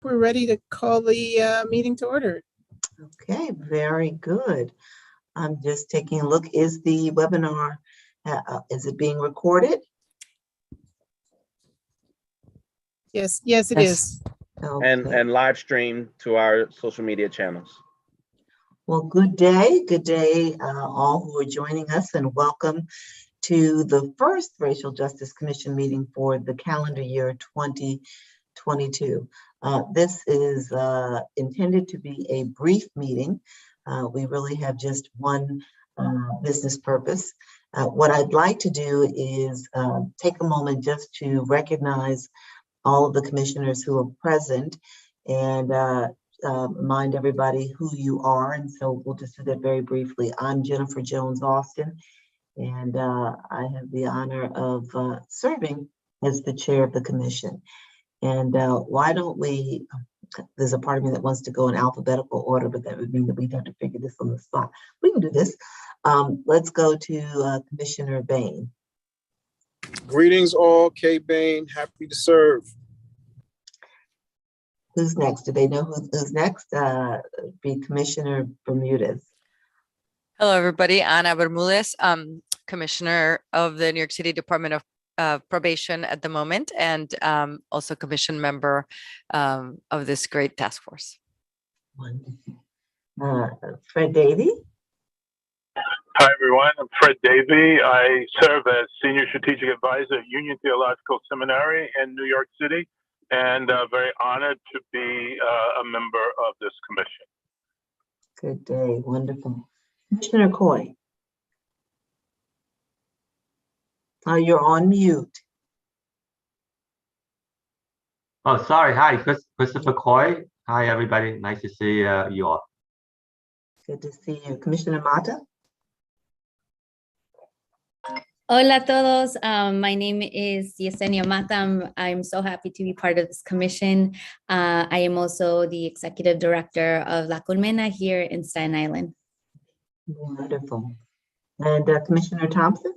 We're ready to call the meeting to order. Okay, very good. I'm just taking a look. Is the webinar, is it being recorded? Yes, it is. Okay. And live stream to our social media channels. Well, good day, all who are joining us, and welcome to the first Racial Justice Commission meeting for the calendar year 2022. This is intended to be a brief meeting. We really have just one business purpose. What I'd like to do is take a moment just to recognize all of the commissioners who are present and remind everybody who you are. And so we'll just do that very briefly. I'm Jennifer Jones Austin, and I have the honor of serving as the chair of the commission. And why don't we, there's a part of me that wants to go in alphabetical order, but that would mean that we'd have to figure this on the spot. We can do this. Let's go to Commissioner Bain. Greetings all, Kay Bain, happy to serve. Who's next? Do they know who's next? Be Commissioner Bermudez. Hello, everybody. Ana Bermudez, Commissioner of the New York City Department of Probation at the moment, and also commission member of this great task force. Wonderful. Fred Davey. Hi, everyone. I'm Fred Davey. I serve as Senior Strategic Advisor at Union Theological Seminary in New York City, and very honored to be a member of this commission. Good day. Wonderful. Commissioner Coy. You're on mute. Oh, sorry. Hi, Christopher Coy. Hi, everybody. Nice to see you all. Good to see you. Commissioner Mata. Hola a todos. My name is Yesenia Mata. I'm so happy to be part of this commission. I am also the executive director of La Colmena here in Staten Island. Wonderful. And Commissioner Thompson.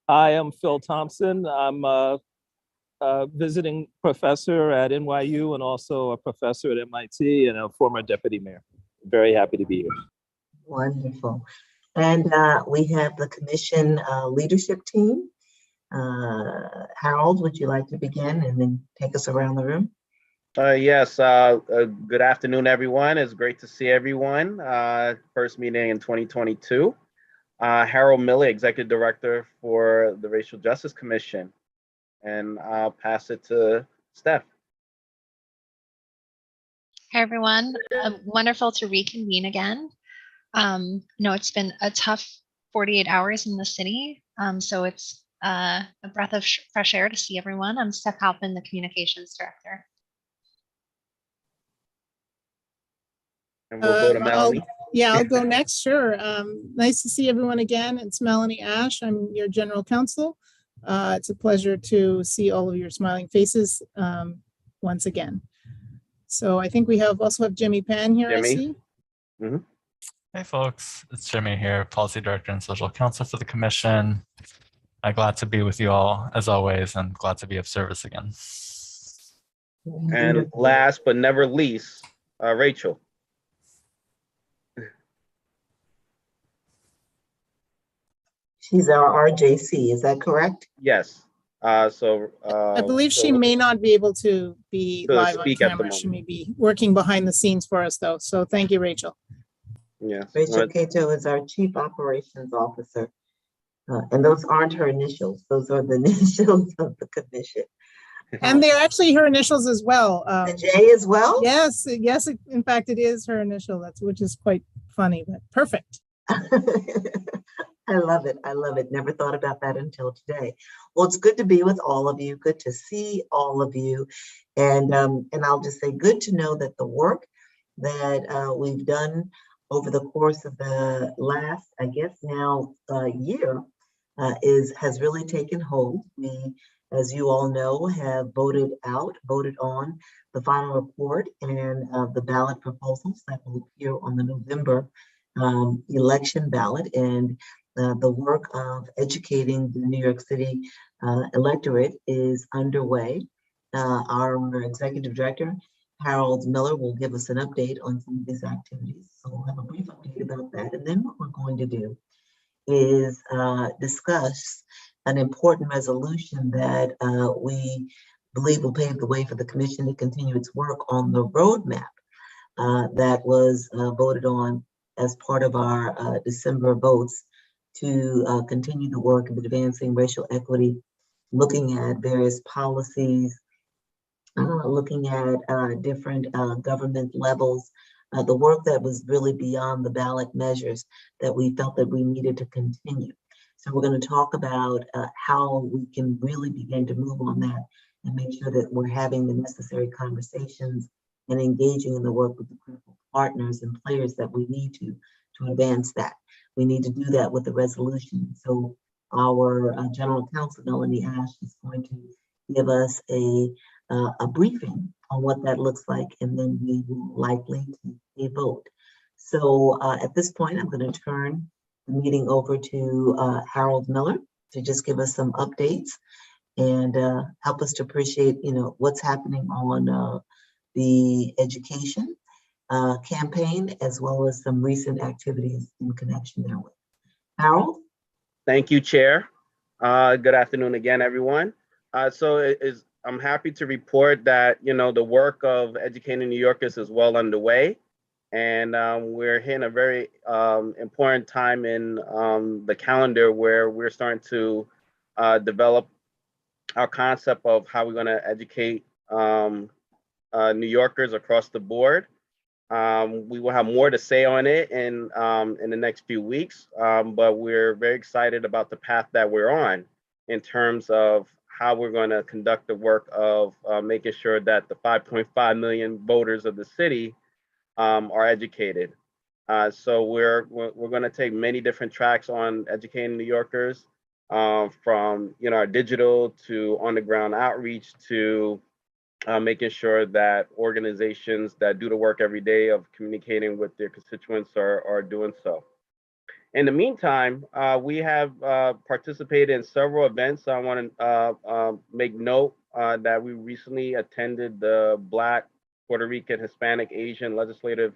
I am Phil Thompson. I'm a visiting professor at NYU and also a professor at MIT and a former deputy mayor. Very happy to be here. Wonderful. And we have the commission leadership team. Harold, would you like to begin and then take us around the room? Yes, good afternoon, everyone. It's great to see everyone. First meeting in 2022. Harold Miller, Executive Director for the Racial Justice Commission. And I'll pass it to Steph. Hi, everyone. Wonderful to reconvene again. No, it's been a tough 48 hours in the city. So it's a breath of fresh air to see everyone. I'm Steph Halpin, the Communications Director. And we'll go to Melanie. I'll go next. Sure. Nice to see everyone again. It's Melanie Ash. I'm your general counsel. It's a pleasure to see all of your smiling faces once again. So I think we also have Jimmy Pan here. Jimmy. I see. Mm-hmm. Hey folks, it's Jimmy here, Policy Director and Social Counsel for the Commission. I'm glad to be with you all as always and glad to be of service again. And last but never least, Rachel. She's our RJC, is that correct? Yes. I believe she may not be able to be live on camera. She may be working behind the scenes for us though. So thank you, Rachel. Yes. Rachel Cato is our Chief Operations Officer. And those aren't her initials. Those are the initials of the commission. And they're actually her initials as well. The J as well? Yes. In fact, it is her initial. Which is quite funny, but perfect. I love it. I love it. Never thought about that until today. Well, it's good to be with all of you. Good to see all of you. And I'll just say good to know that the work that we've done over the course of the last, I guess now, year has really taken hold. We, as you all know, have voted on the final report and the ballot proposals that will appear on the November election ballot. And the work of educating the New York City electorate is underway. Our executive director Harold Miller will give us an update on some of these activities. So we'll have a brief update about that. And then what we're going to do is discuss an important resolution that we believe will pave the way for the commission to continue its work on the roadmap that was voted on as part of our December votes to continue the work of advancing racial equity, looking at various policies, looking at different government levels, the work that was really beyond the ballot measures that we felt that we needed to continue. So we're going to talk about how we can really begin to move on that and make sure that we're having the necessary conversations and engaging in the work with the critical partners and players that we need to advance that. We need to do that with the resolution. So our General Counsel, Melanie Ash, is going to give us a briefing on what that looks like, and then we will likely take a vote. So at this point, I'm going to turn the meeting over to Harold Miller to just give us some updates and help us to appreciate, what's happening on the education campaign, as well as some recent activities in connection therewith. Harold? Thank you, Chair. Good afternoon again, everyone. I'm happy to report that, the work of educating New Yorkers is well underway. And we're hitting a very important time in the calendar where we're starting to develop our concept of how we're going to educate New Yorkers across the board. We will have more to say on it in the next few weeks, but we're very excited about the path that we're on in terms of how we're going to conduct the work of making sure that the 5.5 million voters of the city are educated. So we're going to take many different tracks on educating New Yorkers, from our digital to on-the-ground outreach to making sure that organizations that do the work every day of communicating with their constituents are doing so. In the meantime, we have participated in several events. I want to make note that we recently attended the Black, Puerto Rican, Hispanic, Asian Legislative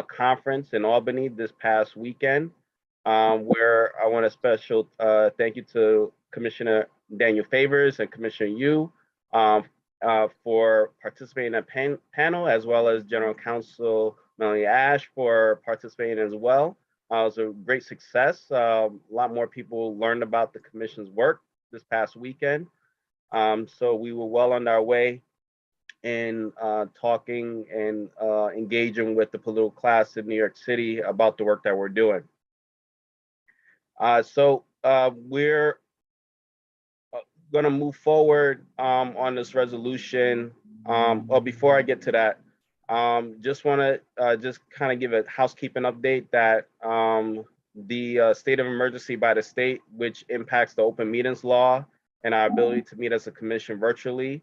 Conference in Albany this past weekend, where I want a special thank you to Commissioner Daniel Favors and Commissioner Yu for participating in that panel, as well as General Counsel Melanie Ash for participating as well. It was a great success. A lot more people learned about the commission's work this past weekend. So we were well on our way in talking and engaging with the political class in New York City about the work that we're doing. We're going to move forward on this resolution. Well, before I get to that, just want to just kind of give a housekeeping update that the state of emergency by the state, which impacts the open meetings law and our ability to meet as a commission virtually,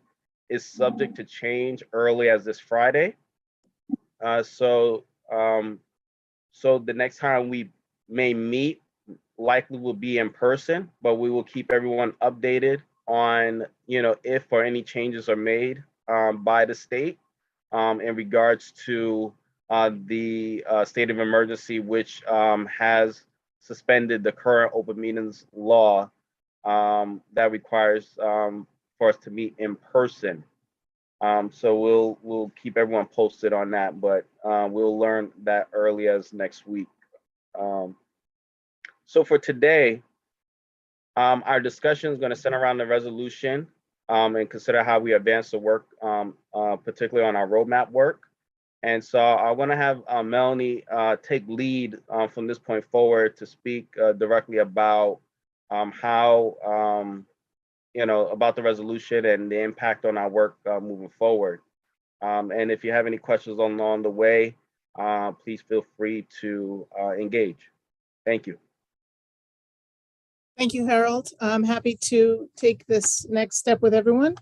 is subject to change early as this Friday. So the next time we may meet likely will be in person, but we will keep everyone updated on, if or any changes are made by the state in regards to the state of emergency, which has suspended the current open meetings law that requires for us to meet in person. So we'll keep everyone posted on that, but we'll learn that early as next week. So for today, our discussion is going to center around the resolution and consider how we advance the work, particularly on our roadmap work. And so I want to have Melanie take lead from this point forward to speak directly about how, about the resolution and the impact on our work moving forward. And if you have any questions along the way, please feel free to engage. Thank you. Thank you, Harold. I'm happy to take this next step with everyone.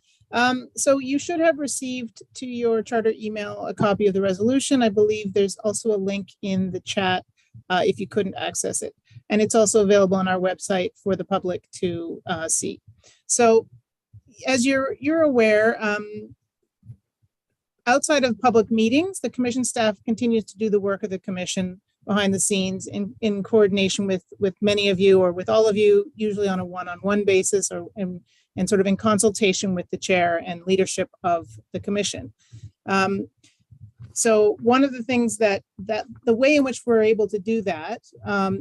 So you should have received to your charter email a copy of the resolution. I believe there's also a link in the chat if you couldn't access it. And it's also available on our website for the public to see. So as you're aware, outside of public meetings, the commission staff continues to do the work of the commission behind the scenes in coordination with many of you or with all of you, usually on a one-on-one basis or and sort of in consultation with the chair and leadership of the commission. So one of the things that the way in which we're able to do that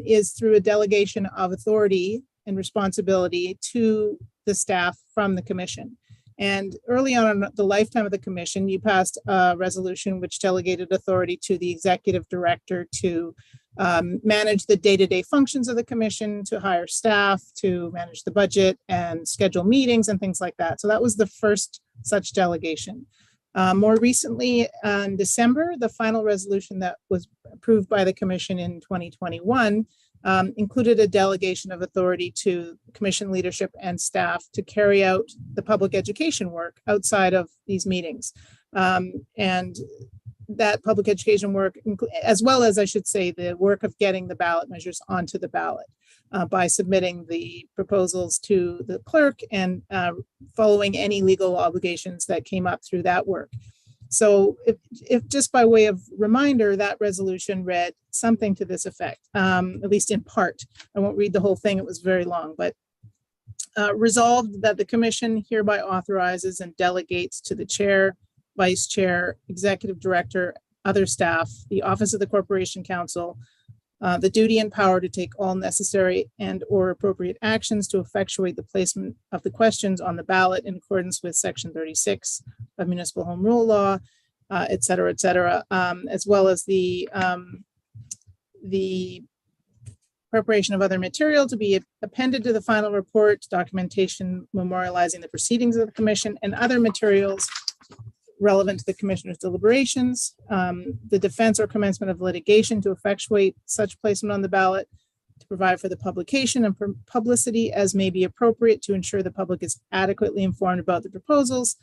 is through a delegation of authority and responsibility to the staff from the commission. And early on in the lifetime of the commission, you passed a resolution which delegated authority to the executive director to manage the day-to-day functions of the commission, to hire staff, to manage the budget and schedule meetings and things like that. So that was the first such delegation. More recently, in December, the final resolution that was approved by the commission in 2021 included a delegation of authority to commission leadership and staff to carry out the public education work outside of these meetings. And that public education work, as well as, I should say, the work of getting the ballot measures onto the ballot by submitting the proposals to the clerk and following any legal obligations that came up through that work. So if just by way of reminder, that resolution read something to this effect, at least in part. I won't read the whole thing, it was very long, but resolved that the commission hereby authorizes and delegates to the chair, vice chair, executive director, other staff, the office of the corporation counsel, the duty and power to take all necessary and or appropriate actions to effectuate the placement of the questions on the ballot in accordance with section 36 of municipal home rule law, et cetera, as well as the preparation of other material to be appended to the final report, documentation memorializing the proceedings of the commission, and other materials relevant to the commissioner's deliberations, the defense or commencement of litigation to effectuate such placement on the ballot, to provide for the publication and publicity as may be appropriate to ensure the public is adequately informed about the proposals,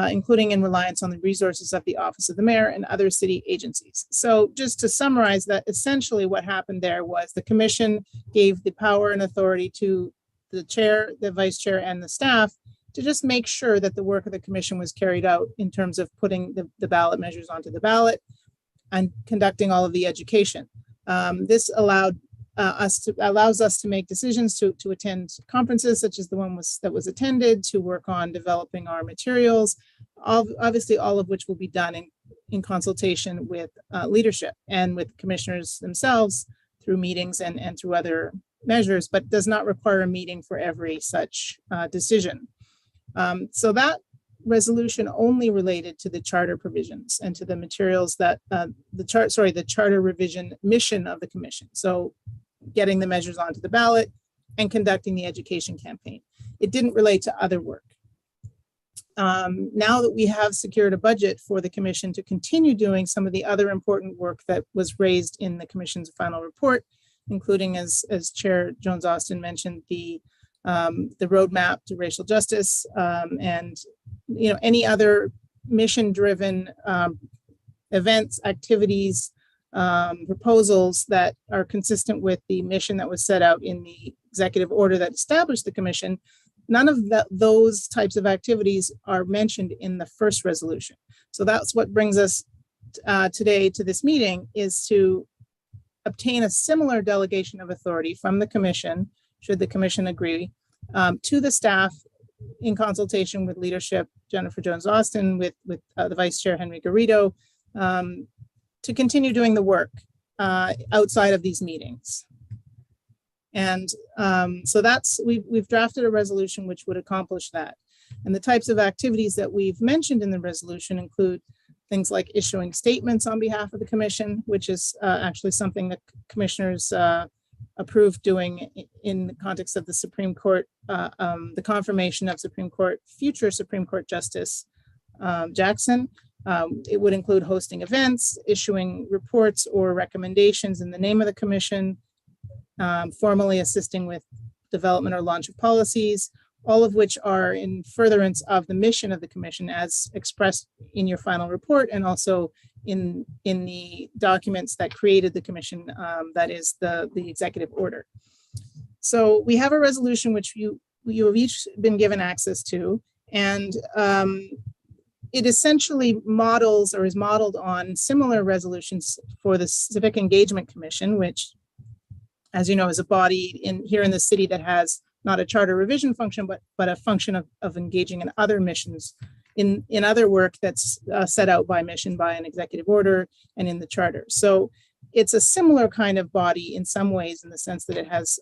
including in reliance on the resources of the office of the mayor and other city agencies. So just to summarize that, essentially what happened there was the commission gave the power and authority to the chair, the vice chair, and the staff to just make sure that the work of the commission was carried out in terms of putting the ballot measures onto the ballot and conducting all of the education. This allows us to make decisions to attend conferences such as the one that was attended, to work on developing our materials, obviously all of which will be done in consultation with leadership and with commissioners themselves through meetings and through other measures, but does not require a meeting for every such decision. So that resolution only related to the charter provisions and to the materials that the charter revision mission of the commission. So getting the measures onto the ballot and conducting the education campaign. It didn't relate to other work. Now that we have secured a budget for the commission to continue doing some of the other important work that was raised in the commission's final report, including, as Chair Jones-Austin mentioned, the roadmap to racial justice, and any other mission-driven events, activities, proposals that are consistent with the mission that was set out in the executive order that established the commission. None of those types of activities are mentioned in the first resolution. So that's what brings us today to this meeting, is to obtain a similar delegation of authority from the commission, should the commission agree, to the staff in consultation with leadership, Jennifer Jones-Austin, with the Vice Chair, Henry Garrido, to continue doing the work outside of these meetings. And so we've drafted a resolution which would accomplish that. And the types of activities that we've mentioned in the resolution include things like issuing statements on behalf of the commission, which is actually something that commissioners approved doing in the context of the Supreme Court, the confirmation of future Supreme Court Justice Jackson. It would include hosting events, issuing reports or recommendations in the name of the commission, formally assisting with development or launch of policies, all of which are in furtherance of the mission of the commission as expressed in your final report and also in the documents that created the commission, that is the executive order. So we have a resolution which you have each been given access to, and it essentially models or is modeled on similar resolutions for the Civic Engagement Commission, which, as you know, is a body here in the city that has not a charter revision function, but a function of engaging in other missions, in other work that's set out by mission by an executive order and in the charter. So it's a similar kind of body in some ways, in the sense that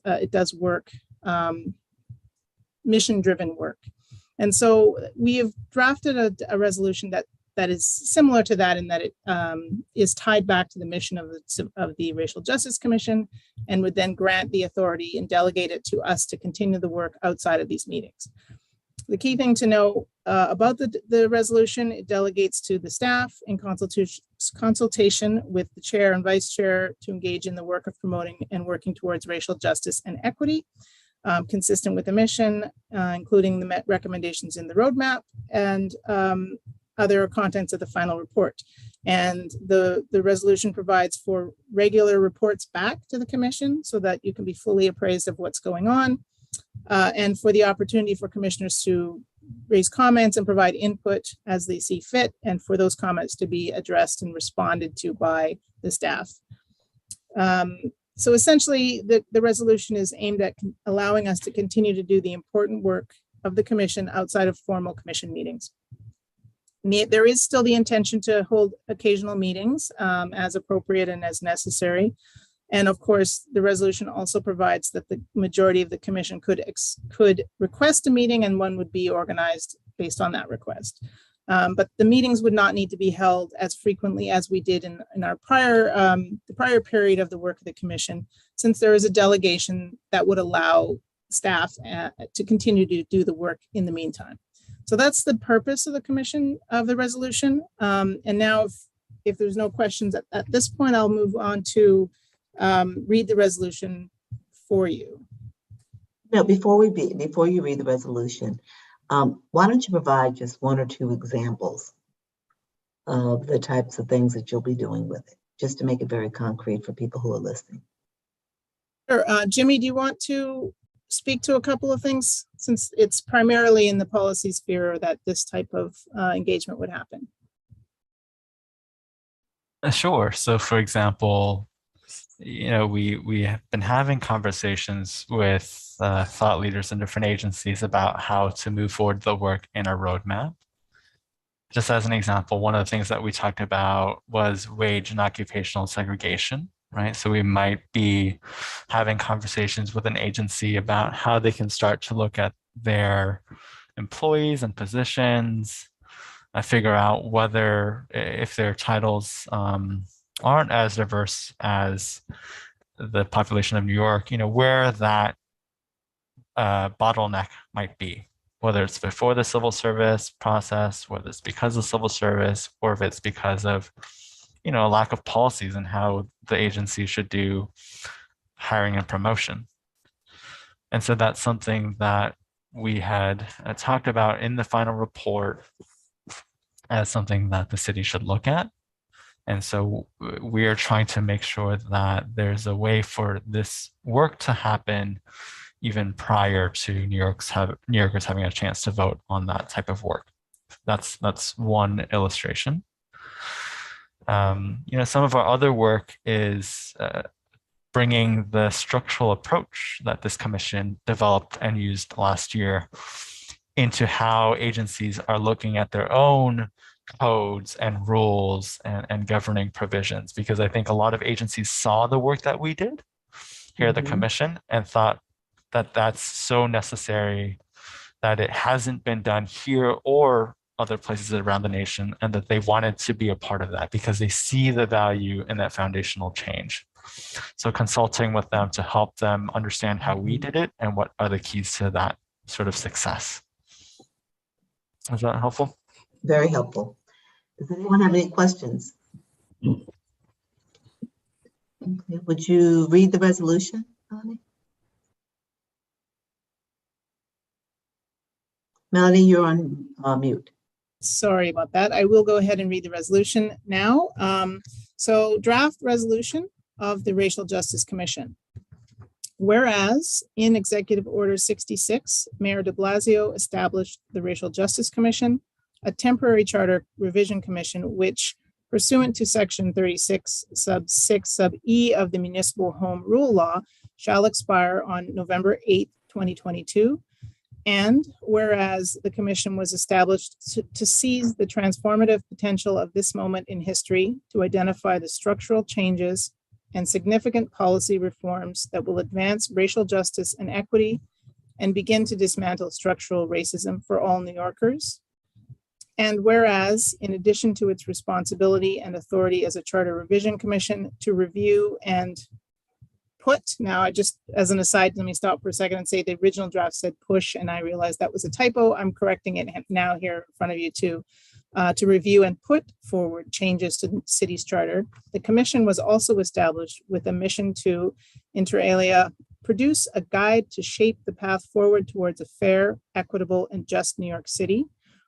it does work, mission-driven work. And so we have drafted a resolution that is similar to that, in that it is tied back to the mission of the Racial Justice Commission, and would then grant the authority and delegate it to us to continue the work outside of these meetings. The key thing to know about the resolution, it delegates to the staff in consultation with the chair and vice chair to engage in the work of promoting and working towards racial justice and equity, consistent with the mission, including the recommendations in the roadmap and other contents of the final report. And the resolution provides for regular reports back to the commission so that you can be fully appraised of what's going on, and for the opportunity for commissioners to raise comments and provide input as they see fit, and for those comments to be addressed and responded to by the staff. So essentially, the resolution is aimed at allowing us to continue to do the important work of the commission outside of formal commission meetings. There is still the intention to hold occasional meetings as appropriate and as necessary. And of course, the resolution also provides that the majority of the commission could request a meeting, and one would be organized based on that request. But the meetings would not need to be held as frequently as we did in our the prior period of the work of the commission, since there is a delegation that would allow staff to continue to do the work in the meantime. So that's the purpose of the commission of the resolution. And now, if there's no questions at this point, I'll move on to read the resolution for you. No, before you read the resolution, why don't you provide just one or two examples of the types of things that you'll be doing with it, just to make it very concrete for people who are listening. Sure. Jimmy, do you want to speak to a couple of things, since it's primarily in the policy sphere that this type of engagement would happen? Sure. So for example, we have been having conversations with thought leaders in different agencies about how to move forward the work in a roadmap. Just as an example, one of the things that we talked about was wage and occupational segregation, right? So we might be having conversations with an agency about how they can start to look at their employees and positions, figure out whether, if their titles aren't as diverse as the population of New York, where that bottleneck might be, whether it's before the civil service process, whether it's because of civil service, or if it's because of, a lack of policies and how the agency should do hiring and promotion. And so that's something that we had talked about in the final report as something that the city should look at. And so we are trying to make sure that there's a way for this work to happen even prior to New Yorkers having a chance to vote on that type of work. That's one illustration. Some of our other work is bringing the structural approach that this commission developed and used last year into how agencies are looking at their own codes and rules and governing provisions, because I think a lot of agencies saw the work that we did here at the commission and thought that that's so necessary that it hasn't been done here or other places around the nation, and that they wanted to be a part of that because they see the value in that foundational change. So consulting with them to help them understand how we did it and what are the keys to that sort of success. Is that helpful? Very helpful. Does anyone have any questions? Okay. Would you read the resolution, Melanie? Melanie, you're on mute. Sorry about that. I will go ahead and read the resolution now. So draft resolution of the Racial Justice Commission. Whereas in Executive Order 66, Mayor de Blasio established the Racial Justice Commission a temporary charter revision commission, which pursuant to section 36 sub 6 sub E of the Municipal Home Rule Law shall expire on November 8th, 2022. And whereas the commission was established to seize the transformative potential of this moment in history to identify the structural changes and significant policy reforms that will advance racial justice and equity and begin to dismantle structural racism for all New Yorkers. And whereas, in addition to its responsibility and authority as a charter revision commission to review and put, now I just, as an aside, let me stop for a second and say the original draft said push, and I realized that was a typo. I'm correcting it now here in front of you too. To review and put forward changes to the city's charter. The commission was also established with a mission to, inter alia, produce a guide to shape the path forward towards a fair, equitable, and just New York City,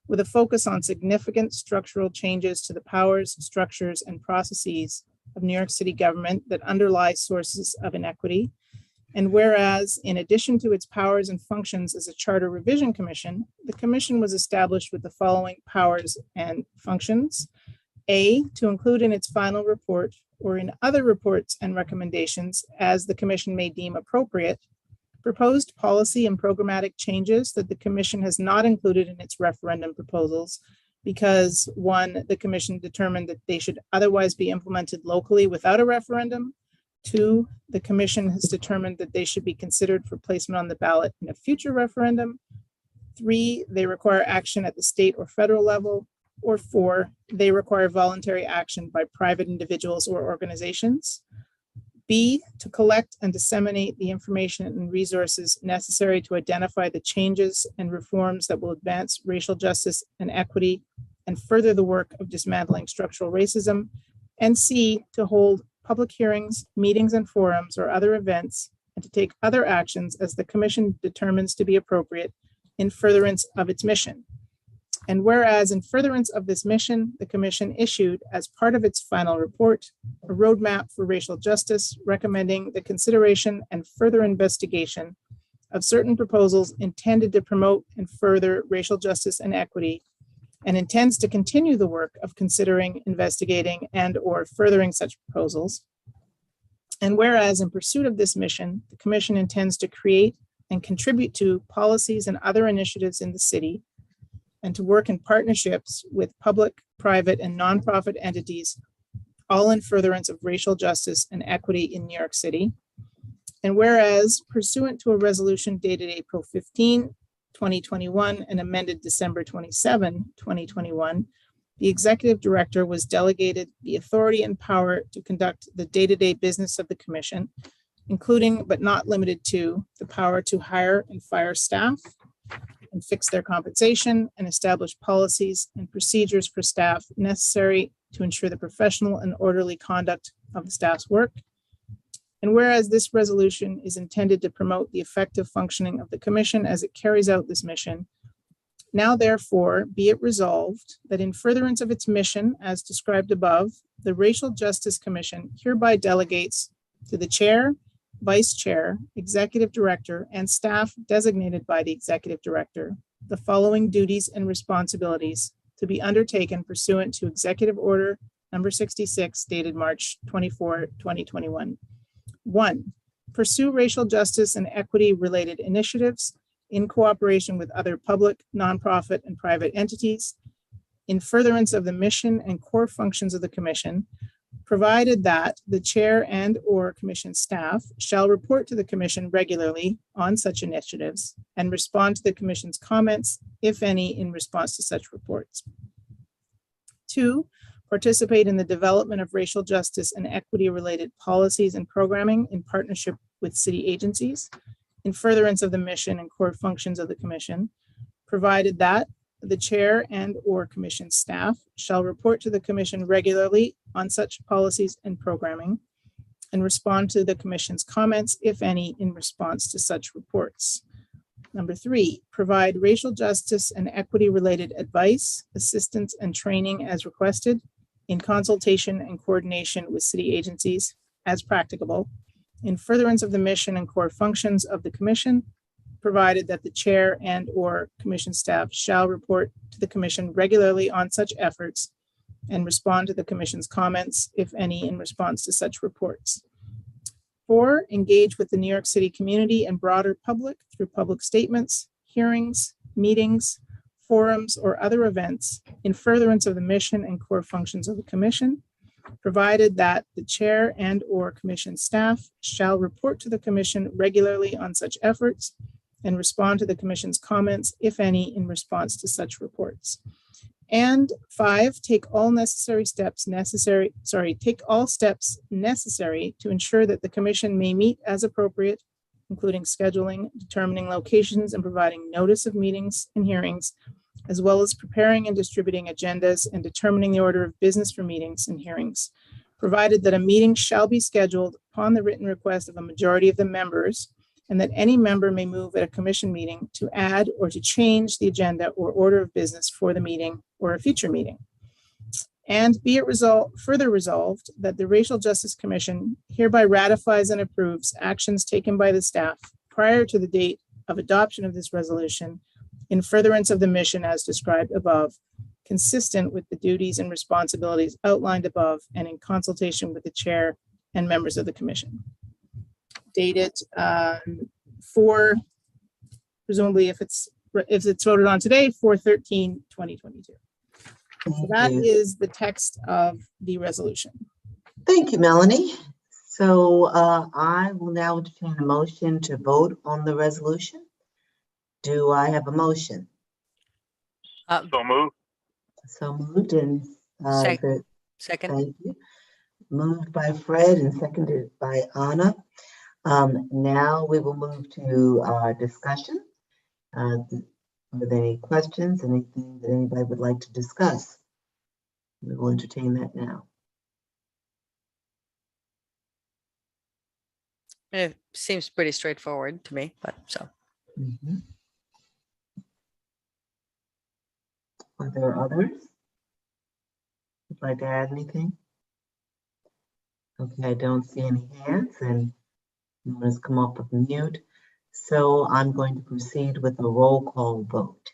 with a focus on significant structural changes to the powers, structures, and processes of New York City government that underlie sources of inequity. And whereas, in addition to its powers and functions as a charter revision commission, the commission was established with the following powers and functions. A, to include in its final report or in other reports and recommendations as the commission may deem appropriate, proposed policy and programmatic changes that the commission has not included in its referendum proposals because, one, the commission determined that they should otherwise be implemented locally without a referendum. Two, the commission has determined that they should be considered for placement on the ballot in a future referendum. Three, they require action at the state or federal level. Or four, they require voluntary action by private individuals or organizations. B, to collect and disseminate the information and resources necessary to identify the changes and reforms that will advance racial justice and equity and further the work of dismantling structural racism. And C, to hold public hearings, meetings and forums or other events, and to take other actions as the commission determines to be appropriate in furtherance of its mission. And whereas in furtherance of this mission, the commission issued as part of its final report, a roadmap for racial justice, recommending the consideration and further investigation of certain proposals intended to promote and further racial justice and equity, and intends to continue the work of considering, investigating, and or furthering such proposals. And whereas in pursuit of this mission, the commission intends to create and contribute to policies and other initiatives in the city, and to work in partnerships with public, private, and nonprofit entities, all in furtherance of racial justice and equity in New York City. And whereas pursuant to a resolution dated April 15, 2021, and amended December 27, 2021, the executive director was delegated the authority and power to conduct the day-to-day business of the commission, including but not limited to the power to hire and fire staff and fix their compensation and establish policies and procedures for staff necessary to ensure the professional and orderly conduct of the staff's work. And whereas this resolution is intended to promote the effective functioning of the commission as it carries out this mission, now therefore be it resolved that in furtherance of its mission as described above, the Racial Justice Commission hereby delegates to the chair, vice chair, executive director, and staff designated by the executive director the following duties and responsibilities to be undertaken pursuant to Executive Order number 66 dated March 24, 2021. 1, pursue racial justice and equity related initiatives in cooperation with other public, nonprofit, and private entities in furtherance of the mission and core functions of the commission, provided that the chair and or commission staff shall report to the commission regularly on such initiatives and respond to the commission's comments, if any, in response to such reports. 2, participate in the development of racial justice and equity related policies and programming in partnership with city agencies in furtherance of the mission and core functions of the commission, provided that the chair and or commission staff shall report to the commission regularly on such policies and programming and respond to the commission's comments, if any, in response to such reports. Number 3, provide racial justice and equity related advice, assistance, and training as requested in consultation and coordination with city agencies as practicable in furtherance of the mission and core functions of the commission, provided that the chair and/or commission staff shall report to the commission regularly on such efforts and respond to the commission's comments, if any, in response to such reports. 4, engage with the New York City community and broader public through public statements, hearings, meetings, forums, or other events in furtherance of the mission and core functions of the commission, provided that the chair and/or commission staff shall report to the commission regularly on such efforts and respond to the commission's comments, if any, in response to such reports. And 5, take all steps necessary to ensure that the commission may meet as appropriate, including scheduling, determining locations, and providing notice of meetings and hearings, as well as preparing and distributing agendas and determining the order of business for meetings and hearings, provided that a meeting shall be scheduled upon the written request of a majority of the members, and that any member may move at a commission meeting to add or to change the agenda or order of business for the meeting or a future meeting. And be it further resolved that the Racial Justice Commission hereby ratifies and approves actions taken by the staff prior to the date of adoption of this resolution in furtherance of the mission as described above, consistent with the duties and responsibilities outlined above and in consultation with the chair and members of the commission. Dated for, presumably if it's voted on today, 4/13/2022. So that is the text of the resolution. Thank you, Melanie. So I will now entertain a motion to vote on the resolution. Do I have a motion? So moved. So moved and Second. thank you. Moved by Fred and seconded by Anna. Now we will move to our discussion. Are there any questions, anything that anybody would like to discuss? We will entertain that now. It seems pretty straightforward to me, but so. Mhm. Are there others? Would like to add anything? Okay, I don't see any hands and no one has come up with mute. So I'm going to proceed with a roll call vote.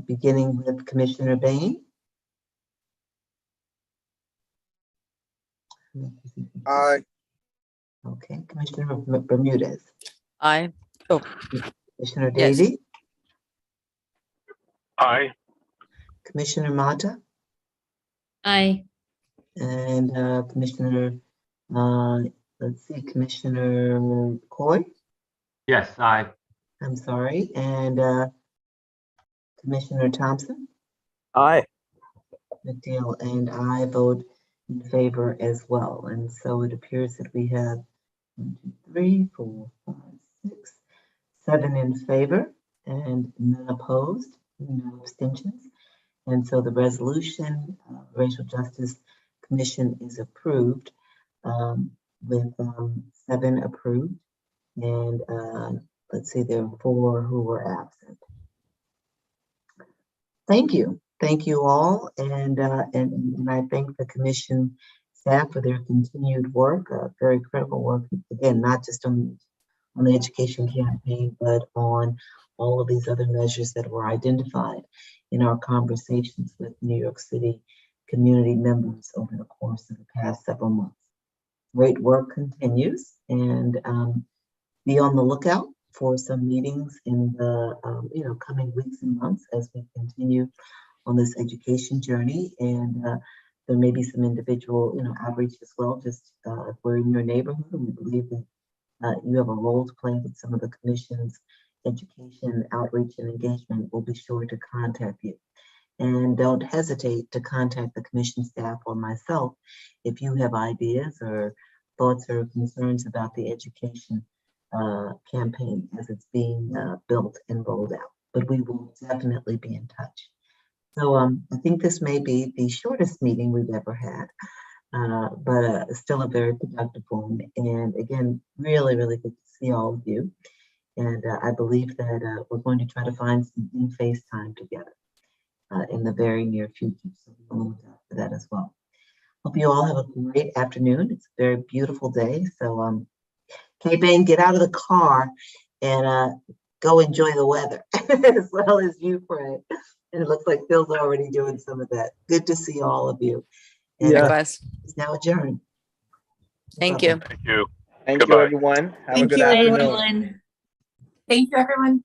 Beginning with Commissioner Bain. Aye. Okay, Commissioner Bermudez. Aye. Oh, Commissioner Yes. Davey. Aye. Commissioner Mata. Aye. And Commissioner, let's see, Commissioner Coy. Yes, aye. I'm sorry, and Commissioner Thompson. Aye. Good deal, and I vote in favor as well. And so it appears that we have 1, 2, 3, 4, 5, 6, 7 in favor and none opposed, no abstentions. And so the resolution, Racial Justice Commission is approved with 7 approved. And let's see, there are 4 who were absent. Thank you. Thank you all. And I thank the commission staff for their continued work, very critical work, again, not just on the education campaign, but on all of these other measures that were identified in our conversations with New York City community members over the course of the past several months. Great work continues, and be on the lookout for some meetings in the coming weeks and months as we continue on this education journey. And there may be some individual outreach as well, just if we're in your neighborhood and we believe that you have a role to play with some of the commission's education outreach and engagement, we'll be sure to contact you. And don't hesitate to contact the commission staff or myself if you have ideas or thoughts or concerns about the education campaign as it's being built and rolled out. But we will definitely be in touch. So I think this may be the shortest meeting we've ever had, but still a very productive one. And again, really, really good to see all of you. And I believe that we're going to try to find some in-face time together in the very near future. So we'll look out for that as well. Hope you all have a great afternoon. It's a very beautiful day. So Kay Bain, get out of the car and go enjoy the weather as well as you, Fred. And it looks like Phil's already doing some of that. Good to see all of you. And Yeah. Likewise. it's now adjourned. Thank Bye-bye. you. Thank you. Thank you, Goodbye. everyone. Have a Thank good you, Bye, afternoon. everyone. Thank you, everyone.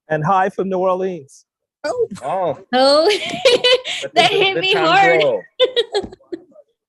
And hi from New Orleans. Oh, Oh, Oh, let that the hit good me times hard. roll.